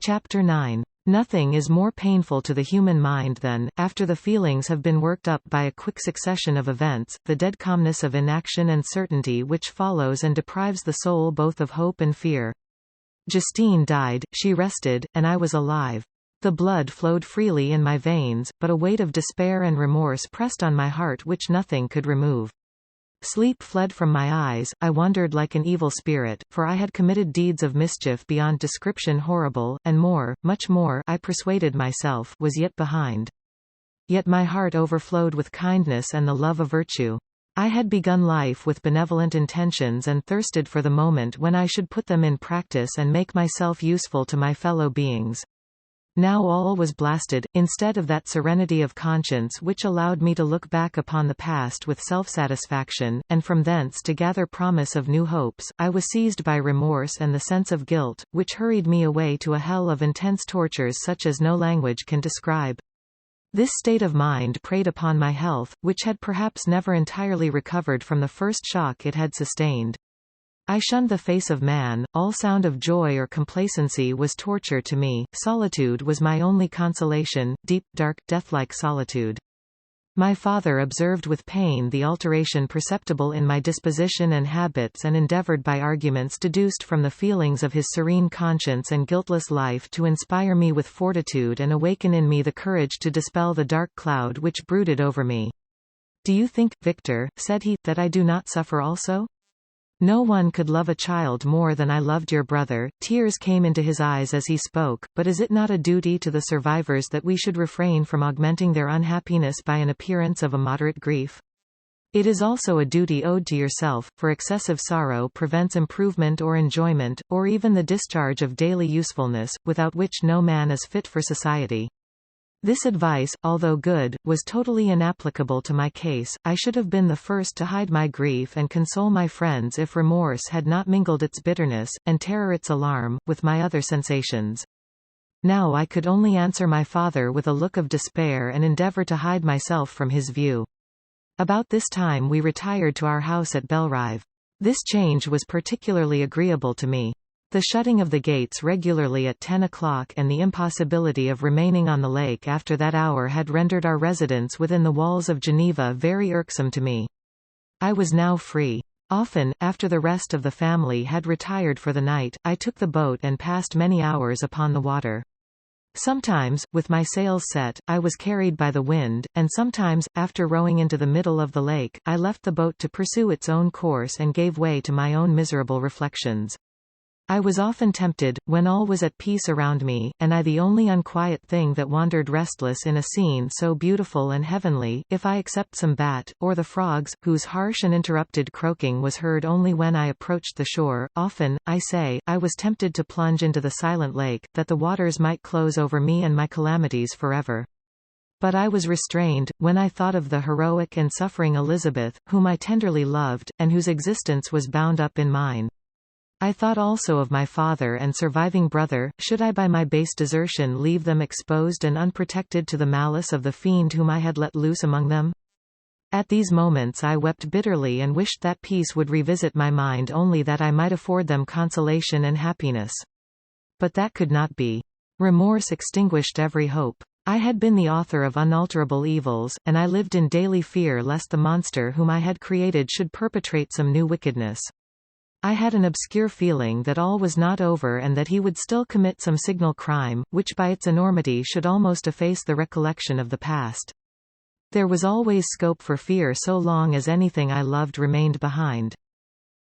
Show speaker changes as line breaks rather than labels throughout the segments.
Chapter 9. Nothing is more painful to the human mind than, after the feelings have been worked up by a quick succession of events, the dead calmness of inaction and certainty which follows and deprives the soul both of hope and fear. Justine died, she rested, and I was alive. The blood flowed freely in my veins, but a weight of despair and remorse pressed on my heart which nothing could remove. Sleep fled from my eyes, I wandered like an evil spirit, for I had committed deeds of mischief beyond description horrible, and more, much more, I persuaded myself, was yet behind. Yet my heart overflowed with kindness and the love of virtue. I had begun life with benevolent intentions and thirsted for the moment when I should put them in practice and make myself useful to my fellow beings. Now all was blasted. Instead of that serenity of conscience which allowed me to look back upon the past with self-satisfaction, and from thence to gather promise of new hopes, I was seized by remorse and the sense of guilt, which hurried me away to a hell of intense tortures such as no language can describe. This state of mind preyed upon my health, which had perhaps never entirely recovered from the first shock it had sustained. I shunned the face of man, all sound of joy or complacency was torture to me, solitude was my only consolation, deep, dark, death-like solitude. My father observed with pain the alteration perceptible in my disposition and habits and endeavored by arguments deduced from the feelings of his serene conscience and guiltless life to inspire me with fortitude and awaken in me the courage to dispel the dark cloud which brooded over me. "Do you think, Victor," said he, "that I do not suffer also? No one could love a child more than I loved your brother." Tears came into his eyes as he spoke, but is it not a duty to the survivors that we should refrain from augmenting their unhappiness by an appearance of a moderate grief? It is also a duty owed to yourself, for excessive sorrow prevents improvement or enjoyment, or even the discharge of daily usefulness, without which no man is fit for society. This advice, although good, was totally inapplicable to my case. I should have been the first to hide my grief and console my friends if remorse had not mingled its bitterness, and terror its alarm, with my other sensations. Now I could only answer my father with a look of despair and endeavour to hide myself from his view. About this time we retired to our house at Belrive. This change was particularly agreeable to me. The shutting of the gates regularly at 10 o'clock and the impossibility of remaining on the lake after that hour had rendered our residence within the walls of Geneva very irksome to me. I was now free. Often, after the rest of the family had retired for the night, I took the boat and passed many hours upon the water. Sometimes, with my sails set, I was carried by the wind, and sometimes, after rowing into the middle of the lake, I left the boat to pursue its own course and gave way to my own miserable reflections. I was often tempted, when all was at peace around me, and I the only unquiet thing that wandered restless in a scene so beautiful and heavenly, if I except some bat, or the frogs, whose harsh and interrupted croaking was heard only when I approached the shore, often, I say, I was tempted to plunge into the silent lake, that the waters might close over me and my calamities forever. But I was restrained, when I thought of the heroic and suffering Elizabeth, whom I tenderly loved, and whose existence was bound up in mine. I thought also of my father and surviving brother. Should I by my base desertion leave them exposed and unprotected to the malice of the fiend whom I had let loose among them? At these moments I wept bitterly and wished that peace would revisit my mind, only that I might afford them consolation and happiness. But that could not be. Remorse extinguished every hope. I had been the author of unalterable evils, and I lived in daily fear lest the monster whom I had created should perpetrate some new wickedness. I had an obscure feeling that all was not over and that he would still commit some signal crime, which by its enormity should almost efface the recollection of the past. There was always scope for fear so long as anything I loved remained behind.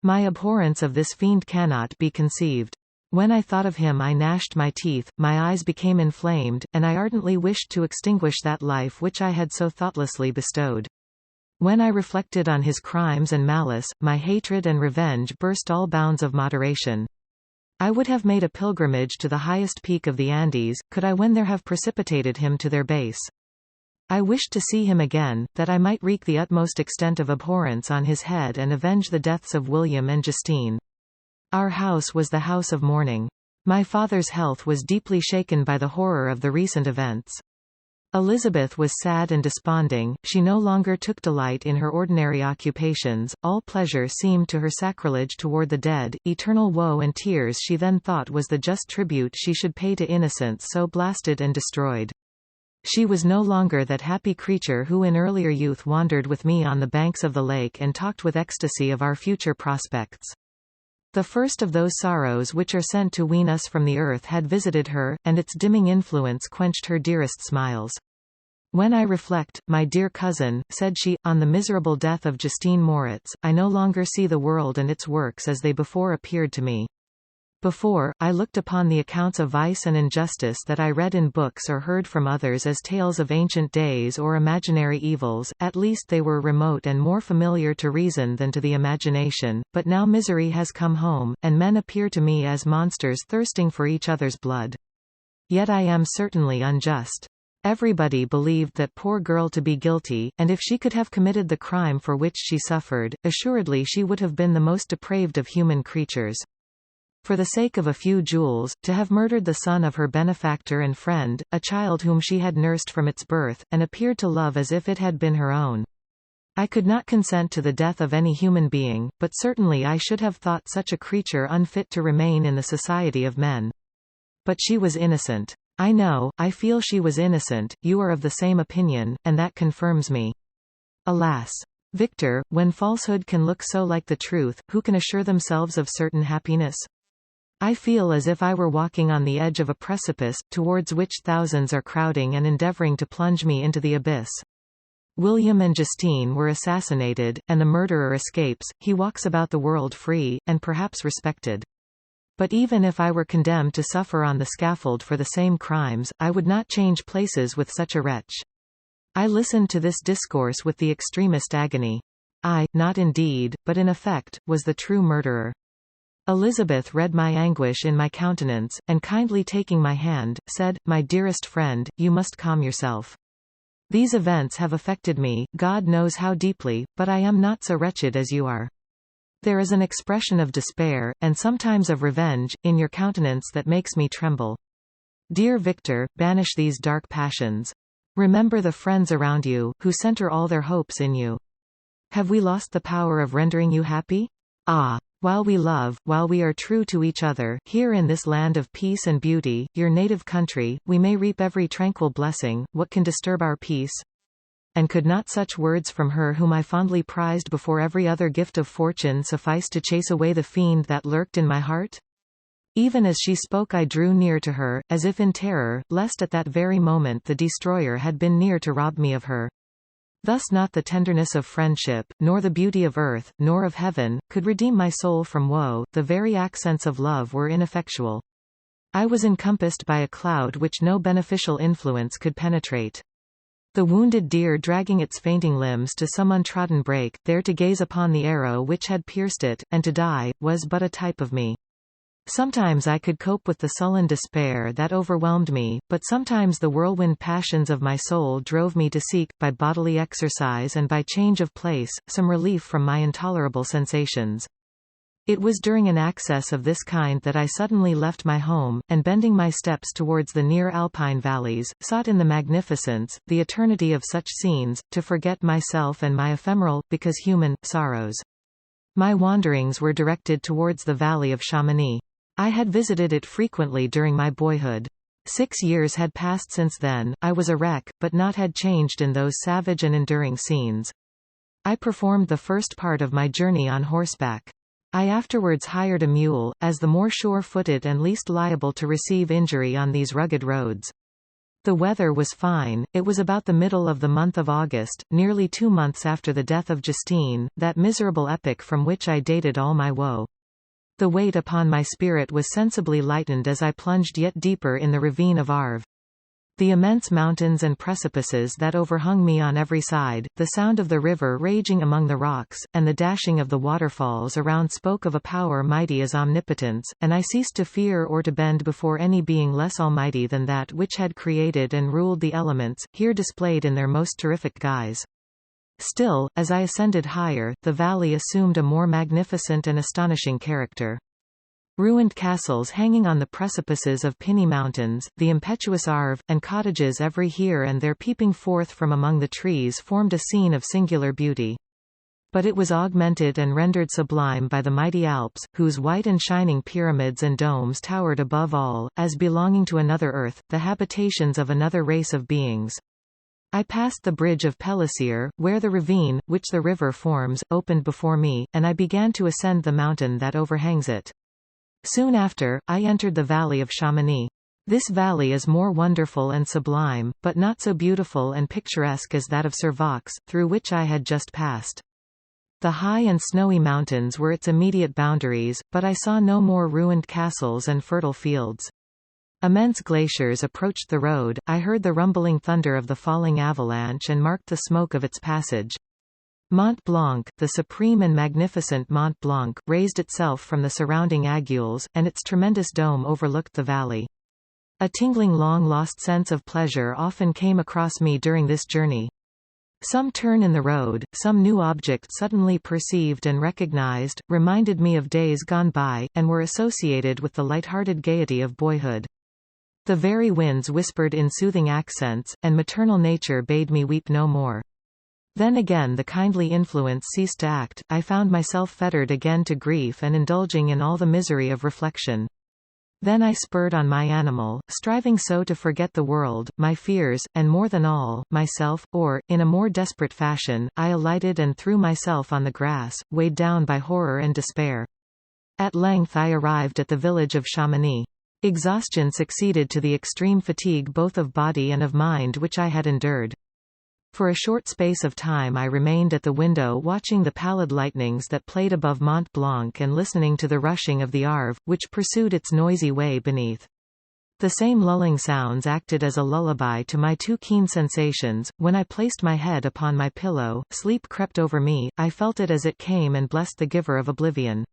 My abhorrence of this fiend cannot be conceived. When I thought of him I gnashed my teeth, my eyes became inflamed, and I ardently wished to extinguish that life which I had so thoughtlessly bestowed. When I reflected on his crimes and malice, my hatred and revenge burst all bounds of moderation. I would have made a pilgrimage to the highest peak of the Andes, could I when there have precipitated him to their base. I wished to see him again, that I might wreak the utmost extent of abhorrence on his head and avenge the deaths of William and Justine. Our house was the house of mourning. My father's health was deeply shaken by the horror of the recent events. Elizabeth was sad and desponding, she no longer took delight in her ordinary occupations, all pleasure seemed to her sacrilege toward the dead, eternal woe and tears she then thought was the just tribute she should pay to innocence so blasted and destroyed. She was no longer that happy creature who in earlier youth wandered with me on the banks of the lake and talked with ecstasy of our future prospects. The first of those sorrows which are sent to wean us from the earth had visited her, and its dimming influence quenched her dearest smiles. "When I reflect, my dear cousin," said she, "on the miserable death of Justine Moritz, I no longer see the world and its works as they before appeared to me. Before, I looked upon the accounts of vice and injustice that I read in books or heard from others as tales of ancient days or imaginary evils, at least they were remote and more familiar to reason than to the imagination, but now misery has come home, and men appear to me as monsters thirsting for each other's blood. Yet I am certainly unjust. Everybody believed that poor girl to be guilty, and if she could have committed the crime for which she suffered, assuredly she would have been the most depraved of human creatures. For the sake of a few jewels, to have murdered the son of her benefactor and friend, a child whom she had nursed from its birth, and appeared to love as if it had been her own. I could not consent to the death of any human being, but certainly I should have thought such a creature unfit to remain in the society of men. But she was innocent. I know, I feel she was innocent, you are of the same opinion, and that confirms me. Alas! Victor, when falsehood can look so like the truth, who can assure themselves of certain happiness? I feel as if I were walking on the edge of a precipice, towards which thousands are crowding and endeavoring to plunge me into the abyss. William and Justine were assassinated, and the murderer escapes, he walks about the world free, and perhaps respected. But even if I were condemned to suffer on the scaffold for the same crimes, I would not change places with such a wretch. I listened to this discourse with the extremest agony. I, not indeed, but in effect, was the true murderer. Elizabeth read my anguish in my countenance, and kindly taking my hand, said, "My dearest friend, you must calm yourself. These events have affected me, God knows how deeply, but I am not so wretched as you are. There is an expression of despair, and sometimes of revenge, in your countenance that makes me tremble. Dear Victor, banish these dark passions. Remember the friends around you, who center all their hopes in you. Have we lost the power of rendering you happy? Ah! While we love, while we are true to each other, here in this land of peace and beauty, your native country, we may reap every tranquil blessing, what can disturb our peace? And could not such words from her whom I fondly prized before every other gift of fortune suffice to chase away the fiend that lurked in my heart?" Even as she spoke I drew near to her, as if in terror, lest at that very moment the destroyer had been near to rob me of her. Thus not the tenderness of friendship, nor the beauty of earth, nor of heaven, could redeem my soul from woe, the very accents of love were ineffectual. I was encompassed by a cloud which no beneficial influence could penetrate. The wounded deer dragging its fainting limbs to some untrodden brake, there to gaze upon the arrow which had pierced it, and to die, was but a type of me. Sometimes I could cope with the sullen despair that overwhelmed me, but sometimes the whirlwind passions of my soul drove me to seek, by bodily exercise and by change of place, some relief from my intolerable sensations. It was during an access of this kind that I suddenly left my home, and bending my steps towards the near alpine valleys, sought in the magnificence, the eternity of such scenes, to forget myself and my ephemeral, because human, sorrows. My wanderings were directed towards the valley of Chamonix. I had visited it frequently during my boyhood. 6 years had passed since then, I was a wreck, but not had changed in those savage and enduring scenes. I performed the first part of my journey on horseback. I afterwards hired a mule, as the more sure-footed and least liable to receive injury on these rugged roads. The weather was fine, it was about the middle of the month of August, nearly 2 months after the death of Justine, that miserable epoch from which I dated all my woe. The weight upon my spirit was sensibly lightened as I plunged yet deeper in the ravine of Arve. The immense mountains and precipices that overhung me on every side, the sound of the river raging among the rocks, and the dashing of the waterfalls around spoke of a power mighty as omnipotence, and I ceased to fear or to bend before any being less almighty than that which had created and ruled the elements, here displayed in their most terrific guise. Still, as I ascended higher, the valley assumed a more magnificent and astonishing character. Ruined castles hanging on the precipices of pinny mountains, the impetuous Arve, and cottages every here and there peeping forth from among the trees formed a scene of singular beauty. But it was augmented and rendered sublime by the mighty Alps, whose white and shining pyramids and domes towered above all, as belonging to another earth, the habitations of another race of beings. I passed the bridge of Pélissier, where the ravine, which the river forms, opened before me, and I began to ascend the mountain that overhangs it. Soon after, I entered the valley of Chamonix. This valley is more wonderful and sublime, but not so beautiful and picturesque as that of Servox, through which I had just passed. The high and snowy mountains were its immediate boundaries, but I saw no more ruined castles and fertile fields. Immense glaciers approached the road, I heard the rumbling thunder of the falling avalanche and marked the smoke of its passage. Mont Blanc, the supreme and magnificent Mont Blanc, raised itself from the surrounding aiguilles, and its tremendous dome overlooked the valley. A tingling long-lost sense of pleasure often came across me during this journey. Some turn in the road, some new object suddenly perceived and recognized, reminded me of days gone by, and were associated with the light-hearted gaiety of boyhood. The very winds whispered in soothing accents, and maternal nature bade me weep no more. Then again the kindly influence ceased to act, I found myself fettered again to grief and indulging in all the misery of reflection. Then I spurred on my animal, striving so to forget the world, my fears, and more than all, myself, or, in a more desperate fashion, I alighted and threw myself on the grass, weighed down by horror and despair. At length I arrived at the village of Chamonix. Exhaustion succeeded to the extreme fatigue both of body and of mind which I had endured. For a short space of time I remained at the window watching the pallid lightnings that played above Mont Blanc and listening to the rushing of the Arve, which pursued its noisy way beneath. The same lulling sounds acted as a lullaby to my too keen sensations. When I placed my head upon my pillow, sleep crept over me, I felt it as it came and blessed the giver of oblivion.